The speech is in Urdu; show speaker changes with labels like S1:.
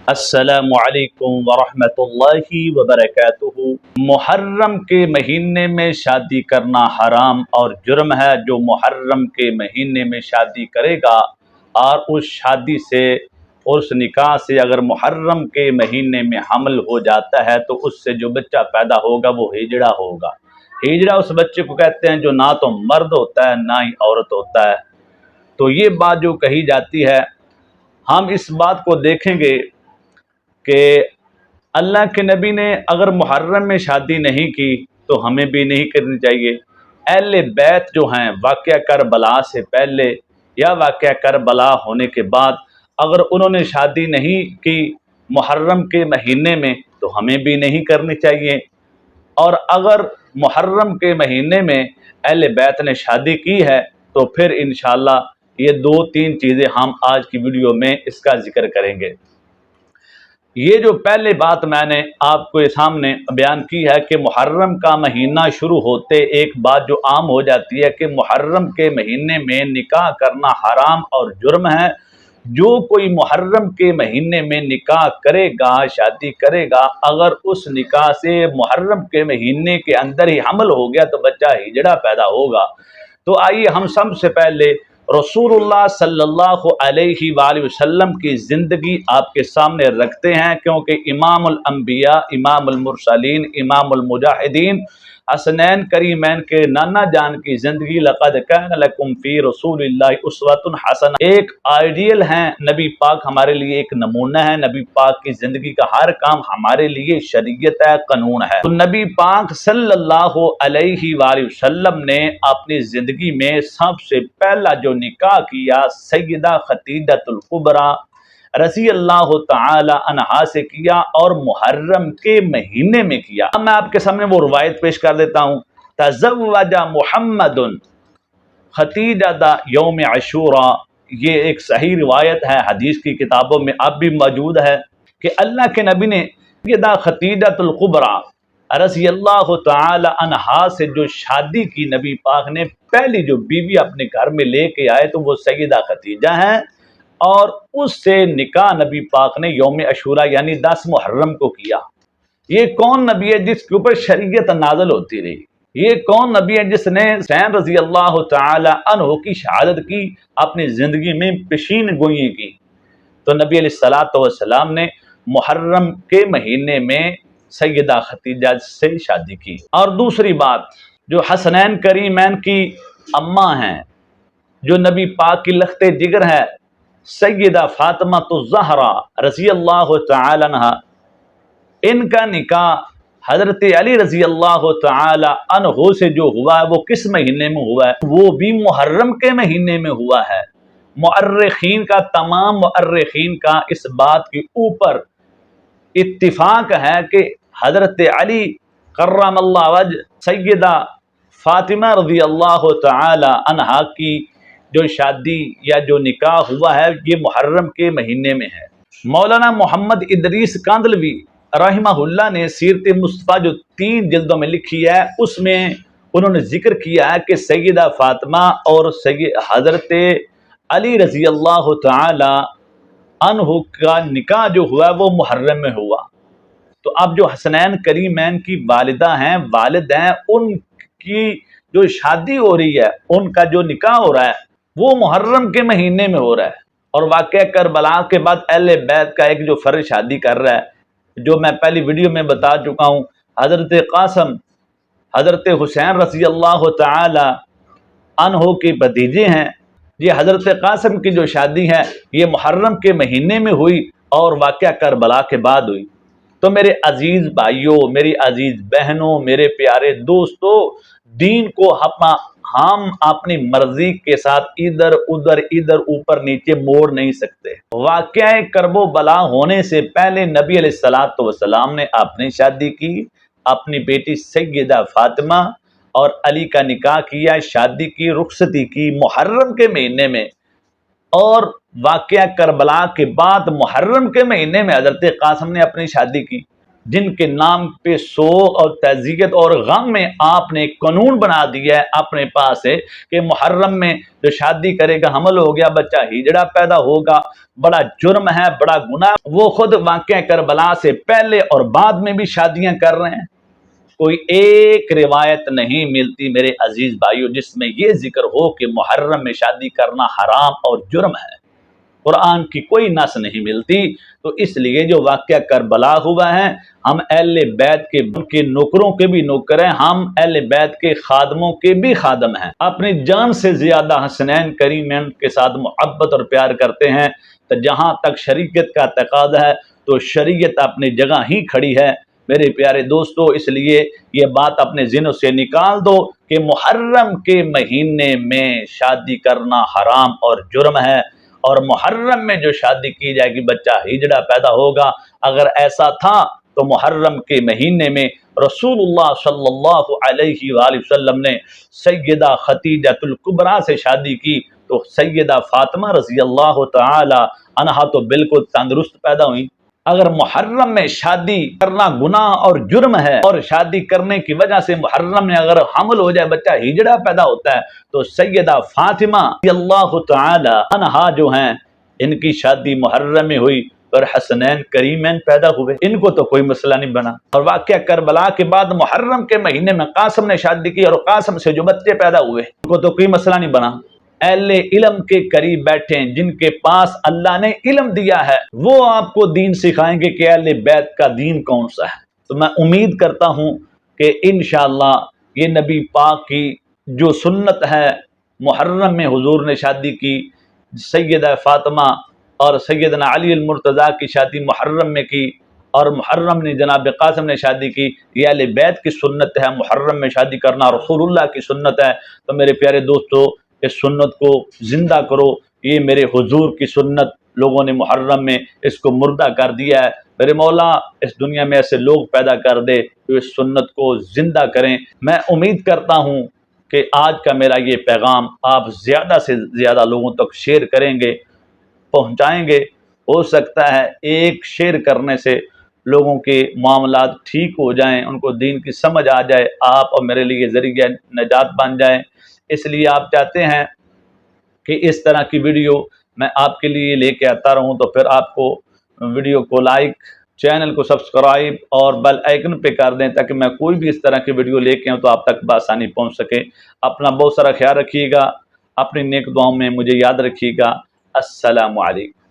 S1: السلام علیکم ورحمۃ اللہ وبرکاتہ۔ محرم کے مہینے میں شادی کرنا حرام اور جرم ہے۔ جو محرم کے مہینے میں شادی کرے گا اور اس شادی سے اس نکاح سے اگر محرم کے مہینے میں حمل ہو جاتا ہے تو اس سے جو بچہ پیدا ہوگا وہ ہجڑا ہوگا۔ ہجڑا اس بچے کو کہتے ہیں جو نہ تو مرد ہوتا ہے نہ ہی عورت ہوتا ہے۔ تو یہ بات جو کہی جاتی ہے، ہم اس بات کو دیکھیں گے کہ اللہ کے نبی نے اگر محرم میں شادی نہیں کی تو ہمیں بھی نہیں کرنی چاہیے۔ اہل بیت جو ہیں واقعہ کربلا سے پہلے یا واقعہ کربلا ہونے کے بعد اگر انہوں نے شادی نہیں کی محرم کے مہینے میں تو ہمیں بھی نہیں کرنی چاہیے، اور اگر محرم کے مہینے میں اہل بیت نے شادی کی ہے تو پھر انشاءاللہ یہ دو تین چیزیں ہم آج کی ویڈیو میں اس کا ذکر کریں گے۔ یہ جو پہلے بات میں نے آپ کو سامنے بیان کی ہے کہ محرم کا مہینہ شروع ہوتے ایک بات جو عام ہو جاتی ہے کہ محرم کے مہینے میں نکاح کرنا حرام اور جرم ہے۔ جو کوئی محرم کے مہینے میں نکاح کرے گا، شادی کرے گا، اگر اس نکاح سے محرم کے مہینے کے اندر ہی حمل ہو گیا تو بچہ ہجڑا پیدا ہوگا۔ تو آئیے ہم سب سے پہلے رسول اللہ صلی اللہ علیہ وآلہ وسلم کی زندگی آپ کے سامنے رکھتے ہیں، کیونکہ امام الانبیاء، امام المرسلین، امام المجاہدین حسنین کریمین کے نانا جان کی زندگی لقد کان لکم فی رسول اللہ اسوۃ حسنہ ایک آئیڈیل ہیں۔ نبی پاک ہمارے لیے ایک نمونہ ہے۔ نبی پاک کی زندگی کا ہر کام ہمارے لیے شریعت ہے، قانون ہے۔ تو نبی پاک صلی اللہ علیہ وآلہ وسلم نے اپنی زندگی میں سب سے پہلا جو نکاح کیا سیدہ خدیجہ الکبریٰ رضی اللہ تعالی عنہا سے کیا، اور محرم کے مہینے میں کیا۔ اب میں آپ کے سامنے وہ روایت پیش کر دیتا ہوں۔ تزوج محمد خدیجہ یوم عاشوراء، یہ ایک صحیح روایت ہے، حدیث کی کتابوں میں اب بھی موجود ہے کہ اللہ کے نبی نے سیدہ خدیجہ الکبریٰ رضی اللہ تعالی عنہا سے جو شادی کی، نبی پاک نے پہلی جو بیوی اپنے گھر میں لے کے آئے تو وہ سیدہ خدیجہ ہیں، اور اس سے نکاح نبی پاک نے یوم عاشوراء یعنی 10 محرم کو کیا۔ یہ کون نبی ہے جس کے اوپر شریعت نازل ہوتی رہی؟ یہ کون نبی ہے جس نے حسین رضی اللہ تعالی عنہ کی شہادت کی، اپنی زندگی میں پیشین گوئی کی؟ تو نبی علیہ الصلوۃ والسلام نے محرم کے مہینے میں سیدہ خدیجہ سے شادی کی۔ اور دوسری بات، جو حسنین کریمین کی اماں ہیں، جو نبی پاک کی لخت جگر ہے، سیدہ فاطمہ الزہرا رضی اللہ تعالی عنہ، ان کا نکاح حضرت علی رضی اللہ تعالی عنہ سے جو ہوا ہے وہ کس مہینے میں ہوا ہے؟ وہ بھی محرم کے مہینے میں ہوا ہے۔ مؤرخین کا، تمام مؤرخین کا اس بات کے اوپر اتفاق ہے کہ حضرت علی کرم اللہ وجہ، سیدہ فاطمہ رضی اللہ تعالی عنہا کی جو شادی یا جو نکاح ہوا ہے یہ محرم کے مہینے میں ہے۔ مولانا محمد ادریس کاندھلوی رحمہ اللہ نے سیرت مصطفیٰ جو 3 جلدوں میں لکھی ہے اس میں انہوں نے ذکر کیا ہے کہ سیدہ فاطمہ اور حضرت علی رضی اللہ تعالی عنہ کا نکاح جو ہوا وہ محرم میں ہوا۔ تو اب جو حسنین کریمین کی والدہ ہیں، والد ہیں، ان کی جو شادی ہو رہی ہے، ان کا جو نکاح ہو رہا ہے وہ محرم کے مہینے میں ہو رہا ہے۔ اور واقعہ کربلا کے بعد اہل بیت کا ایک جو فرد شادی کر رہا ہے، جو میں پہلی ویڈیو میں بتا چکا ہوں، حضرت قاسم، حضرت حسین رضی اللہ تعالی عنہ کے بھتیجے ہیں۔ یہ حضرت قاسم کی جو شادی ہے یہ محرم کے مہینے میں ہوئی اور واقعہ کربلا کے بعد ہوئی۔ تو میرے عزیز بھائیوں، میری عزیز بہنوں، میرے پیارے دوستوں، دین کو ہم اپنی مرضی کے ساتھ ادھر ادھر اوپر نیچے موڑ نہیں سکتے۔ واقعہ کرب و بلا ہونے سے پہلے نبی علیہ الصلوۃ والسلام نے اپنی شادی کی، اپنی بیٹی سیدہ فاطمہ اور علی کا نکاح کیا، شادی کی، رخصتی کی محرم کے مہینے میں، اور واقعہ کربلا کے بعد محرم کے مہینے میں حضرت قاسم نے اپنی شادی کی۔ جن کے نام پہ سوگ اور تعزیت اور غم میں آپ نے ایک قانون بنا دیا ہے اپنے پاس ہے کہ محرم میں جو شادی کرے گا، حمل ہو گیا، بچہ ہجڑا پیدا ہوگا، بڑا جرم ہے، بڑا گناہ۔ وہ خود واقعہ کربلا سے پہلے اور بعد میں بھی شادیاں کر رہے ہیں۔ کوئی ایک روایت نہیں ملتی میرے عزیز بھائیوں جس میں یہ ذکر ہو کہ محرم میں شادی کرنا حرام اور جرم ہے۔ قرآن کی کوئی نص نہیں ملتی۔ تو اس لیے جو واقعہ کربلا ہوا ہے، ہم اہل بیت کے نوکروں کے بھی نوکر ہیں، ہم اہل بیت کے خادموں کے بھی خادم ہیں، اپنی جان سے زیادہ حسنین کریمین کے ساتھ محبت اور پیار کرتے ہیں۔ تو جہاں تک شریعت کا تقاضا ہے تو شریعت اپنی جگہ ہی کھڑی ہے میرے پیارے دوستو۔ اس لیے یہ بات اپنے ذہنوں سے نکال دو کہ محرم کے مہینے میں شادی کرنا حرام اور جرم ہے، اور محرم میں جو شادی کی جائے گی بچہ ہجڑا پیدا ہوگا۔ اگر ایسا تھا تو محرم کے مہینے میں رسول اللہ صلی اللہ علیہ وآلہ وسلم نے سیدہ خدیجہ الکبریٰ سے شادی کی تو سیدہ فاطمہ رضی اللہ تعالی عنہا تو بالکل تندرست پیدا ہوئی۔ اگر محرم میں شادی کرنا گناہ اور جرم ہے، اور شادی کرنے کی وجہ سے محرم میں اگر حمل ہو جائے، بچہ ہجڑا پیدا ہوتا ہے، تو سیدہ فاطمہ رضی اللہ تعالی عنہا جو ہیں، ان کی شادی محرم میں ہوئی اور حسنین کریمین پیدا ہوئے، ان کو تو کوئی مسئلہ نہیں بنا۔ اور واقعہ کربلا کے بعد محرم کے مہینے میں قاسم نے شادی کی اور قاسم سے جو بچے پیدا ہوئے ان کو تو کوئی مسئلہ نہیں بنا۔ اہل علم کے قریب بیٹھیں جن کے پاس اللہ نے علم دیا ہے، وہ آپ کو دین سکھائیں گے کہ اہل بیت کا دین کون سا ہے۔ تو میں امید کرتا ہوں کہ انشاءاللہ یہ نبی پاک کی جو سنت ہے، محرم میں حضور نے شادی کی، سیدہ فاطمہ اور سیدنا علی المرتضیٰ کی شادی محرم میں کی، اور محرم نے جناب قاسم نے شادی کی، یہ اہل بیت کی سنت ہے۔ محرم میں شادی کرنا رسول اللہ کی سنت ہے۔ تو میرے پیارے دوستو، اس سنت کو زندہ کرو۔ یہ میرے حضور کی سنت لوگوں نے محرم میں اس کو مردہ کر دیا ہے۔ میرے مولا اس دنیا میں ایسے لوگ پیدا کر دے جو اس سنت کو زندہ کریں۔ میں امید کرتا ہوں کہ آج کا میرا یہ پیغام آپ زیادہ سے زیادہ لوگوں تک شیئر کریں گے، پہنچائیں گے۔ ہو سکتا ہے ایک شیئر کرنے سے لوگوں کے معاملات ٹھیک ہو جائیں، ان کو دین کی سمجھ آ جائے، آپ اور میرے لیے ذریعہ نجات بن جائیں۔ اس لیے آپ چاہتے ہیں کہ اس طرح کی ویڈیو میں آپ کے لیے لے کے آتا رہوں، تو پھر آپ کو ویڈیو کو لائک، چینل کو سبسکرائب اور بیل آئیکن پہ کر دیں تاکہ میں کوئی بھی اس طرح کی ویڈیو لے کے آؤں تو آپ تک بآسانی پہنچ سکے۔ اپنا بہت سارا خیال رکھیے گا، اپنی نیک دعاؤں میں مجھے یاد رکھیے گا۔ السلام علیکم۔